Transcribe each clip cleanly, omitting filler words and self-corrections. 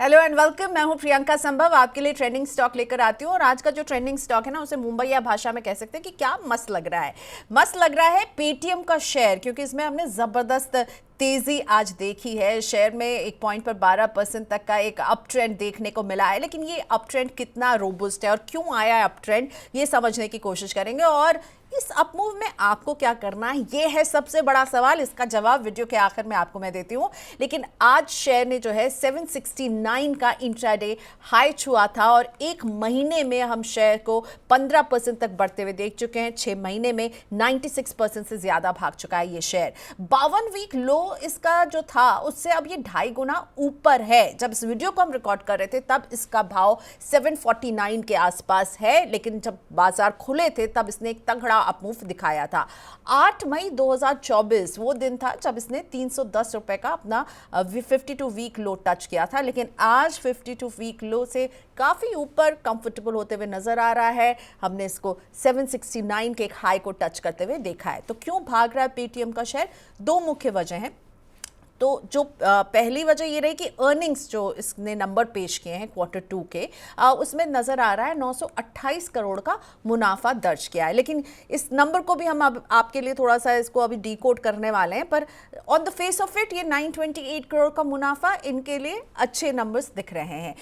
Hello and welcome. मैं हूं प्रियंका संभव, आपके लिए ट्रेंडिंग स्टॉक लेकर आती हूं। और आज का जो ट्रेंडिंग स्टॉक है ना, उसे मुंबईया भाषा में कह सकते हैं कि क्या मस्त लग रहा है। मस्त लग रहा है पेटीएम का शेयर, क्योंकि इसमें हमने जबरदस्त तेजी आज देखी है। शेयर में एक पॉइंट पर 12% तक का एक अप ट्रेंड देखने को मिला है। लेकिन ये अप ट्रेंड कितना रोबस्ट है और क्यों आया है अप ट्रेंड, ये समझने की कोशिश करेंगे। और इस अप मूव में आपको क्या करना है, ये है सबसे बड़ा सवाल। इसका जवाब वीडियो के आखिर में आपको मैं देती हूं। लेकिन आज शेयर ने जो है 769 का इंट्राडे हाई छुआ था और एक महीने में हम शेयर को 15% तक बढ़ते हुए देख चुके हैं। 6 महीने में 96% से ज्यादा भाग चुका है ये शेयर। 52 वीक लो इसका जो था उससे अब ये 2.5 गुना ऊपर है। जब इस वीडियो को हम रिकॉर्ड कर रहे थे तब इसका भाव 749 के आसपास है, लेकिन जब बाजार खुले थे तब इसने एक तगड़ा अपमूव दिखाया था। 8 मई 2024 वो दिन था जब इसने 310 रुपए का अपना 52 वीक लो टच किया था। लेकिन आज 52 वीक लो से काफी ऊपर कंफर्टेबल होते हुए नजर आ रहा है। हमने इसको 769 के एक हाई को टच करते हुए देखा है। तो क्यों भाग रहा है पेटीएम का शेयर? दो मुख्य वजह हैं। तो जो पहली वजह ये रही कि अर्निंग्स जो इसने नंबर पेश किए हैं Q2 के, उसमें नज़र आ रहा है 928 करोड़ का मुनाफा दर्ज किया है। लेकिन इस नंबर को भी हम अब आपके लिए थोड़ा सा इसको अभी डिकोड करने वाले हैं। पर on the face of it ये 928 करोड़ का मुनाफा इनके लिए अच्छे नंबर्स दिख रहे हैं।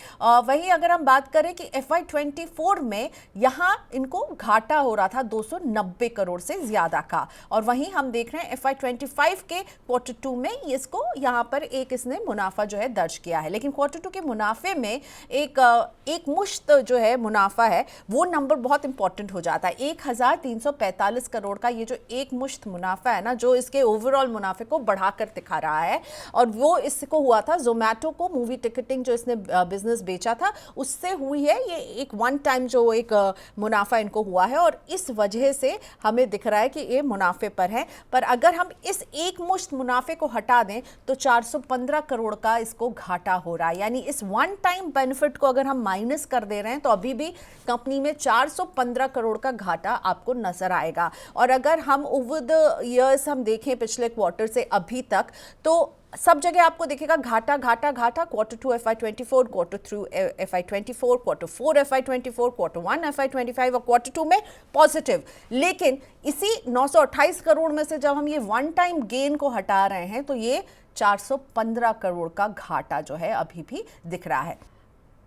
वहीं अगर हम बात करें कि FY24 में यहाँ इनको घाटा हो रहा था 290 करोड़ से ज़्यादा का, और वहीं हम देख रहे हैं FY25 के Q2 में इसको यहां पर एक इसने मुनाफा जो है दर्ज किया है। लेकिन Q2 के मुनाफे में एक मुश्त जो है मुनाफा है, वो नंबर बहुत इंपॉर्टेंट हो जाता है। 1345 करोड़ का ये जो एक मुश्त मुनाफा है ना, जो इसके ओवरऑल मुनाफे को बढ़ाकर दिखा रहा है। और वो इसको हुआ था जोमैटो को, मूवी टिकटिंग जो इसने बिजनेस बेचा था उससे हुई है। ये एक वन टाइम जो एक मुनाफा इनको हुआ है और इस वजह से हमें दिख रहा है कि ये मुनाफे पर है। पर अगर हम इस एक मुश्त मुनाफे को हटा दें तो 415 करोड़ का इसको घाटा हो रहा है। यानी इस वन टाइम बेनिफिट को अगर हम माइनस कर दे रहे हैं तो अभी भी कंपनी में 415 करोड़ का घाटा आपको नजर आएगा। और अगर हम ओवर द ईयर्स हम देखें पिछले क्वार्टर से अभी तक, तो सब जगह आपको दिखेगा घाटा घाटा घाटा। Q2 FY24, Q3 FY24, Q4 FY24, Q1 FY25 और Q2 में पॉजिटिव। लेकिन इसी 928 करोड़ में से जब हम ये वन टाइम गेन को हटा रहे हैं तो ये 415 करोड़ का घाटा जो है अभी भी दिख रहा है।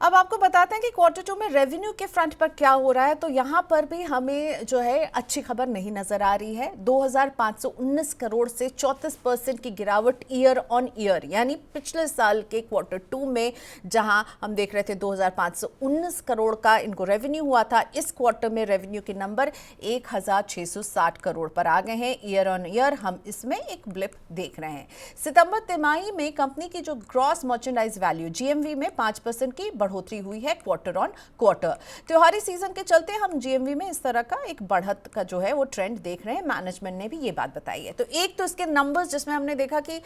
अब आपको बताते हैं कि Q2 में रेवेन्यू के फ्रंट पर क्या हो रहा है। तो यहाँ पर भी हमें जो है अच्छी खबर नहीं नजर आ रही है। 2519 करोड़ से 34% की गिरावट ईयर ऑन ईयर, यानी पिछले साल के Q2 में जहाँ हम देख रहे थे 2519 करोड़ का इनको रेवेन्यू हुआ था, इस क्वार्टर में रेवेन्यू के नंबर 1660 करोड़ पर आ गए हैं। ईयर ऑन ईयर हम इसमें एक ब्लिप देख रहे हैं। सितंबर तिमाही में कंपनी की जो ग्रॉस मर्चेंडाइज वैल्यू GMV में 5% की बढ़ोतरी हुई है क्वार्टर ऑन क्वार्टर। त्योहारी सीजन के चलते हम GMV में इस तरह का एक बढ़त का जो है वो ट्रेंड देख रहे हैं। मैनेजमेंट ने भी ये बात बताई है। तो एक तो इसके नंबर्स जिसमें हमने देखा कि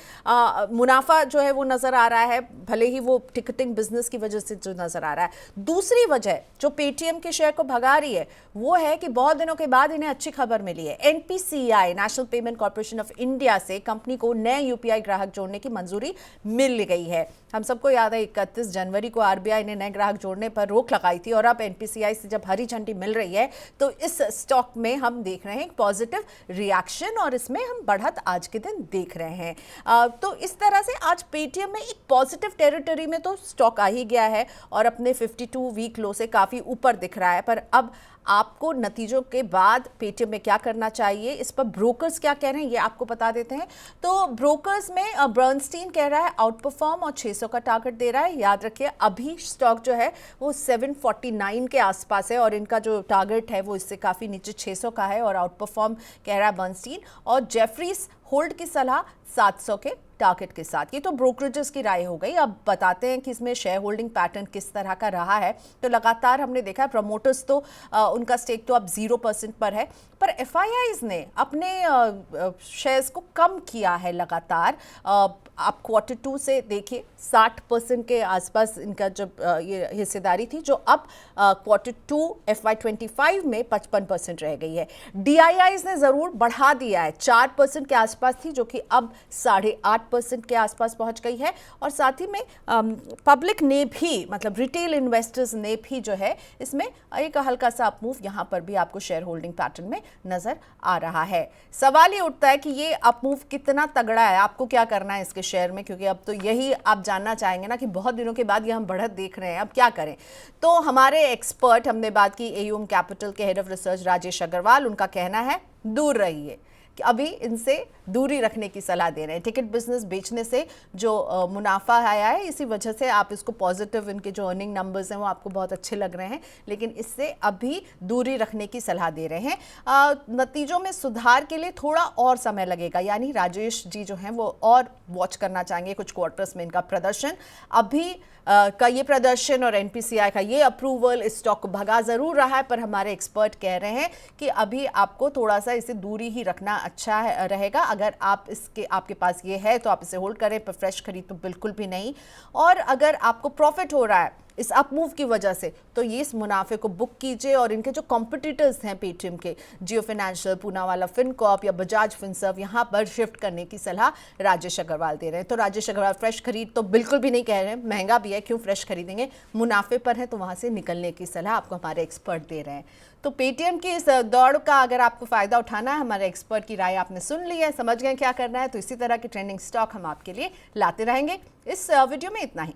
मुनाफा जो है वो नजर आ रहा है, भले ही वो टिकटिंग बिजनेस की वजह से जो नजर आ रहा है। दूसरी वजह जो पेटीएम के शेयर को भगा रही है वो है कि बहुत दिनों के बाद इन्हें अच्छी खबर मिली है। NPCI national payment corporation of India से कंपनी को नए UPI ग्राहक जोड़ने की मंजूरी मिल गई है। हम सबको याद है 31 जनवरी को RBI ने नए ग्राहक जोड़ने पर रोक लगाई थी और अब NPCI से जब हरी झंडी मिल रही है तो इस स्टॉक में हम देख रहे हैं पॉजिटिव रिएक्शन और इसमें हम बढ़त आज के दिन देख रहे हैं। तो इस तरह से आज पेटीएम में एक पॉजिटिव टेरिटरी में तो स्टॉक आ ही गया है और अपने 52 वीक लो से काफ़ी ऊपर दिख रहा है। पर अब आपको नतीजों के बाद पेटीएम में क्या करना चाहिए, इस पर ब्रोकर्स क्या कह रहे हैं ये आपको बता देते हैं। तो ब्रोकर्स में बर्नस्टीन कह रहा है आउट परफॉर्म और 600 का टारगेट दे रहा है। याद रखिए अभी स्टॉक जो है वो 749 के आसपास है और इनका जो टारगेट है वो इससे काफ़ी नीचे 600 का है और आउट परफॉर्म कह रहा है बर्नस्टीन। और जेफरीज होल्ड की सलाह 700 के टारगेट के साथ। ये तो ब्रोकरेजेस की राय हो गई। अब बताते हैं कि इसमें शेयर होल्डिंग पैटर्न किस तरह का रहा है। तो लगातार हमने देखा है प्रमोटर्स तो उनका स्टेक तो अब 0% पर है, पर FIIs ने अपने शेयर्स को कम किया है लगातार। आप Q2 से देखिए 60% के आसपास इनका जब ये हिस्सेदारी थी, जो अब Q2 FY25 में 55% रह गई है। DIIs ने ज़रूर बढ़ा दिया है, 4% के आसपास थी जो कि अब 8.5 8% के आसपास पहुंच गई है। और साथ ही में पब्लिक ने भी, मतलब रिटेल इन्वेस्टर्स ने भी जो है इसमें एक हल्का सा अप मूव यहाँ पर भी आपको शेयर होल्डिंग पैटर्न में नजर आ रहा है। सवाल ये उठता है कि ये अप मूव कितना तगड़ा है, आपको क्या करना है इसके शेयर में, क्योंकि अब तो यही आप जानना चाहेंगे ना कि बहुत दिनों के बाद ये हम बढ़त देख रहे हैं, अब क्या करें। तो हमारे एक्सपर्ट, हमने बात की एयूएम कैपिटल के head of research Rajesh Agarwal, उनका कहना है दूर रहिए, कि अभी इनसे दूरी रखने की सलाह दे रहे हैं। टिकट बिजनेस बेचने से जो मुनाफा आया है, इसी वजह से आप इसको पॉजिटिव, इनके जो अर्निंग नंबर्स हैं वो आपको बहुत अच्छे लग रहे हैं, लेकिन इससे अभी दूरी रखने की सलाह दे रहे हैं। नतीजों में सुधार के लिए थोड़ा और समय लगेगा, यानी राजेश जी जो हैं वो और वॉच करना चाहेंगे कुछ क्वार्टर्स में इनका प्रदर्शन। अभी का ये प्रदर्शन और एनपीसीआई का ये अप्रूवल इस स्टॉक को भगा जरूर रहा है, पर हमारे एक्सपर्ट कह रहे हैं कि अभी आपको थोड़ा सा इसे दूरी ही रखना अच्छा रहेगा। अगर आपके पास ये है तो आप इसे होल्ड करें, पर फ्रेश खरीद तो बिल्कुल भी नहीं। और अगर आपको प्रॉफिट हो रहा है इस अप मूव की वजह से, तो ये इस मुनाफे को बुक कीजिए। और इनके जो कॉम्पिटिटर्स हैं पेटीएम के, जियो फाइनेंशियल, पूनावाला फिनकॉर्प या बजाज फिनसर्व, यहाँ पर शिफ्ट करने की सलाह राजेश अग्रवाल दे रहे हैं। तो राजेश अग्रवाल फ्रेश खरीद तो बिल्कुल भी नहीं कह रहे हैं, महंगा भी है, क्यों फ्रेश खरीदेंगे, मुनाफे पर है तो वहाँ से निकलने की सलाह आपको हमारे एक्सपर्ट दे रहे हैं। तो पेटीएम की इस दौड़ का अगर आपको फ़ायदा उठाना है, हमारे एक्सपर्ट की राय आपने सुन ली है, समझ गए क्या करना है, तो इसी तरह के ट्रेंडिंग स्टॉक हम आपके लिए लाते रहेंगे। इस वीडियो में इतना ही।